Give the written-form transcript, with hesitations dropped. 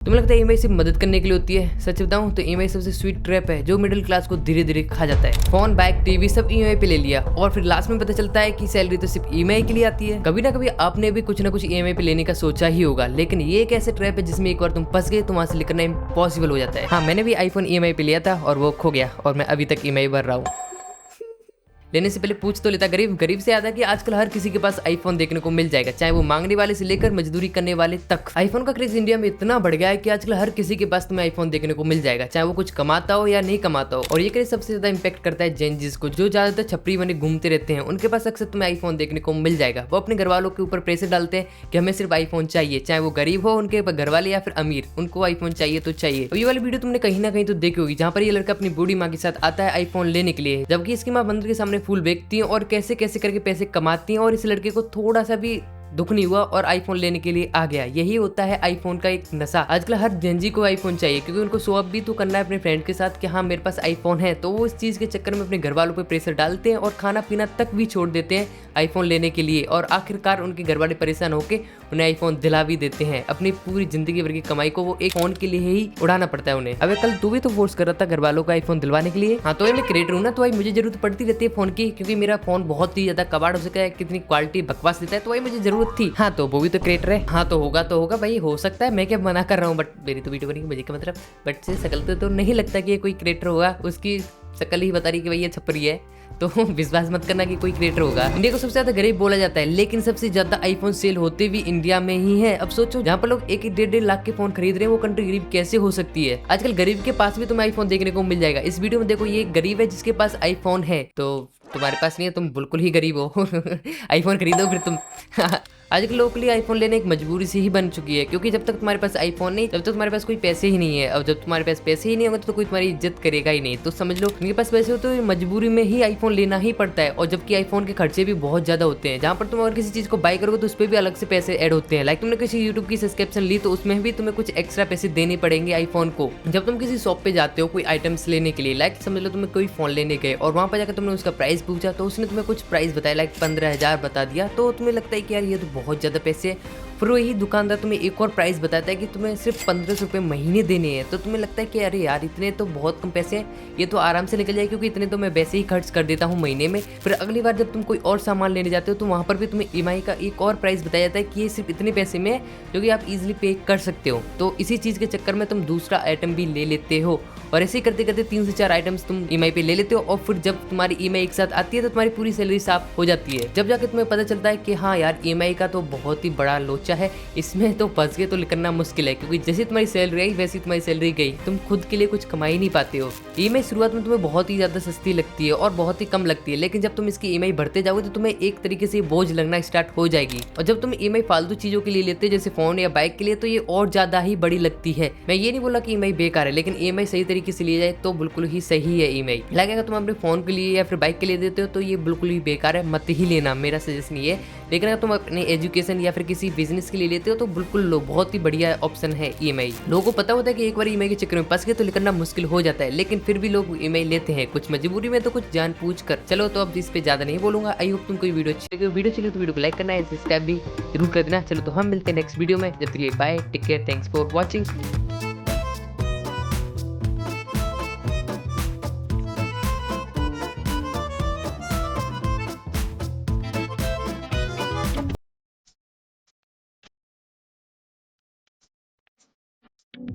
तुम्हें लगता है ईएमआई सिर्फ मदद करने के लिए होती है? सच बताऊं तो ईएमआई सबसे स्वीट ट्रैप है जो मिडिल क्लास को धीरे धीरे खा जाता है। फोन, बाइक, टीवी सब ईएमआई पे ले लिया और फिर लास्ट में पता चलता है कि सैलरी तो सिर्फ ईएमआई के लिए आती है। कभी ना कभी आपने भी कुछ ना कुछ ईएमआई पे लेने का सोचा ही होगा, लेकिन ये एक ऐसे ट्रैप है जिसमें एक बार तुम फंस गए तो वहां से निकलना इम्पॉसिबल हो जाता है। हाँ, मैंने भी आईफोन ईएमआई पे लिया था और वो खो गया और मैं अभी तक ईएमआई भर रहा हूँ। लेने से पहले पूछ तो लेता गरीब से याद है कि आजकल हर किसी के पास आईफोन देखने को मिल जाएगा, चाहे वो मांगने वाले से लेकर मजदूरी करने वाले तक। आईफोन का क्रेज इंडिया में इतना बढ़ गया है कि आजकल हर किसी के पास तुम्हें आईफोन देखने को मिल जाएगा, चाहे वो कुछ कमाता हो या नहीं कमाता हो। और ये क्रेज सबसे ज्यादा इंपैक्ट करता है जेनजीज को, जो ज्यादातर छपरी बने घूमते रहते हैं। उनके पास अक्सर तुम्हें आईफोन देखने को मिल जाएगा। वो अपने घर वालों के ऊपर प्रेशर डालते हैं कि हमें सिर्फ आईफोन चाहिए, चाहे वो गरीब हो, उनके घर वाले या फिर अमीर, उनको आईफोन चाहिए तो चाहिए। ये वाली वीडियो तुमने कहीं ना कहीं तो देखी होगी, जहाँ पर ये लड़का अपनी बूढ़ी माँ के साथ आता है आईफोन लेने के लिए, जबकि इसकी माँ मंदिर के सामने फूल बेचती है और कैसे कैसे करके पैसे कमाती हैं। और इस लड़के को थोड़ा सा भी दुख नहीं हुआ और आईफोन लेने के लिए आ गया। यही होता है आईफोन का एक नशा। आजकल हर जेनजी को आईफोन चाहिए क्योंकि उनको शो अप भी तो करना है अपने फ्रेंड के साथ कि हाँ मेरे पास आईफोन है। तो वो इस चीज के चक्कर में अपने घर वालों पे प्रेशर डालते हैं और खाना पीना तक भी छोड़ देते हैं आईफोन लेने के लिए। और आखिरकार उनके घर वाले परेशान होकर उन्हें आईफोन दिला भी देते हैं। अपनी पूरी जिंदगी भर की कमाई को वो एक फोन के लिए ही उड़ाना पड़ता है उन्हें। अब कल तू भी तो फोर्स कर रहा था घर वालों को आईफोन दिलवाने के लिए। हाँ, तो मैं क्रिएटर हूँ ना, तो भाई मुझे जरूरत पड़ती रहती है फोन की, क्योंकि मेरा फोन बहुत ही ज्यादा कबाड़ हो सका है, कितनी क्वालिटी बकवास देता है, तो भाई मुझे जरूरत थी। हाँ, तो वो भी तो क्रिएटर है। हाँ, तो होगा भाई, हो सकता है, मैं क्या मना कर रहा हूँ, बट मेरी तो वीडियो बनी मुझे क्या मतलब। बट से शकल तो नहीं लगता कि ये कोई क्रिएटर होगा, उसकी शक्ल ही बता रही कि भाई ये छपरी है, तो विश्वास मत करना कि कोई क्रिएटर होगा। इंडिया को सबसे ज्यादा गरीब बोला जाता है, लेकिन सबसे ज्यादा आईफोन सेल होते भी इंडिया में ही है। अब सोचो, जहाँ पर लोग 1-1.5 लाख के फोन खरीद रहे हैं, वो कंट्री गरीब कैसे हो सकती है। आजकल गरीब के पास भी तुम्हें आईफोन देखने को मिल जाएगा। इस वीडियो में देखो, ये गरीब है जिसके पास आईफोन है, तो तुम्हारे पास नहीं है, तुम बिल्कुल ही गरीब हो। आईफोन खरीदो फिर तुम। आजकल लोगों के लिए आईफोन लेने एक मजबूरी सी ही बन चुकी है, क्योंकि जब तक तुम्हारे पास आईफोन नहीं, जब तक तुम्हारे पास कोई पैसे ही नहीं है। और जब तुम्हारे पास पैसे ही नहीं होंगे तो कोई तुम्हारी इज्जत करेगा ही नहीं। तो समझ लो, उनके पास पैसे हो तो मजबूरी में ही आईफोन लेना ही पड़ता है। और जबकि आईफोन के खर्चे भी बहुत ज्यादा होते हैं, जहाँ पर तुम अगर किसी चीज को बाय करोगे तो उस पर भी अलग से पैसे ऐड होते हैं। लाइक तुमने किसी यूट्यूब की सब्सक्रिप्शन ली तो उसमें भी तुम्हें कुछ एक्स्ट्रा पैसे देने पड़ेंगे आईफोन को। जब तुम किसी शॉप पे जाते हो कोई आइटम्स लेने के लिए, लाइक समझ लो तुम्हें कोई फोन लेने गए और वहाँ पर जाकर तुमने उसका प्राइस पूछा, तो उसने तुम्हें कुछ प्राइस बताया, लाइक 15,000 बता दिया, तो तुम्हें लगता है कि यार ये तो बहुत ज्यादा पैसे। फिर वही दुकानदार तुम्हें एक और प्राइस बताता है कि तुम्हें सिर्फ 1500 रुपये महीने देने हैं, तो तुम्हें लगता है कि अरे यार इतने तो बहुत कम पैसे हैं, ये तो आराम से निकल जाए, क्योंकि इतने तो मैं वैसे ही खर्च कर देता हूँ महीने में। फिर अगली बार जब तुम कोई और सामान लेने जाते हो तो वहाँ पर भी तुम्हें ईएमआई का एक और प्राइस बताया जाता है कि ये सिर्फ इतने पैसे में है, जो कि आप इजीली पे कर सकते हो। तो इसी चीज़ के चक्कर में तुम दूसरा आइटम भी ले लेते हो, और ऐसे ही करते करते 3 से 4 आइटम्स तुम ईएमआई पे ले लेते हो। और फिर जब तुम्हारी ईएमआई एक साथ आती है तो तुम्हारी पूरी सैलरी साफ हो जाती है। जब जाके तुम्हें पता चलता है कि हाँ यार ईएमआई का तो बहुत ही बड़ा लोचा है, इसमें तो फंस गए, तो निकलना मुश्किल है, क्योंकि जैसे तुम्हारी सैलरी आई वैसी तुम्हारी सैलरी गई, तुम खुद के लिए कुछ कमा ही नहीं पाते हो। ईएमआई शुरुआत में तुम्हें बहुत ही ज्यादा सस्ती लगती है और बहुत ही कम लगती है, लेकिन जब तुम इसकी ईएमआई भरते जाओगे तो तुम्हें एक तरीके से बोझ लगना स्टार्ट हो जाएगी। और जब तुम ईएमआई फालतू चीजों के लिए लेते हो, जैसे फोन या बाइक के लिए, तो ये और ज्यादा ही बड़ी लगती है। मैं ये नहीं बोला कि ईएमआई बेकार है, लेकिन ईएमआई सही तरीके से लिया जाए तो बिल्कुल ही सही है ईएमआई। लगेगा तुम अपने फोन के लिए या फिर बाइक के लिए देते हो तो ये बिल्कुल ही बेकार है, मत ही लेना, मेरा सजेशन ये है। लेकिन अगर तुम अपने एजुकेशन या फिर किसी बिजनेस के लिए लेते हो तो बिल्कुल लो, बहुत ही बढ़िया ऑप्शन है ईएमआई। लोगों को पता होता है कि एक बार ईएमआई के चक्कर में फंस गए तो निकलना मुश्किल हो जाता है, लेकिन फिर भी लोग ईएमआई लेते हैं, कुछ मजबूरी में तो कुछ जानबूझकर। चलो, तो अब इस पे ज्यादा नहीं बोलूंगा। आई होप तुमको वीडियो अच्छी लगी। वीडियो चले तो वीडियो को लाइक करना है, सब्सक्राइब भी जरूर कर देना। चलो, तो हम मिलते हैं नेक्स्ट वीडियो में। जब तक bye, take care, thanks for watching.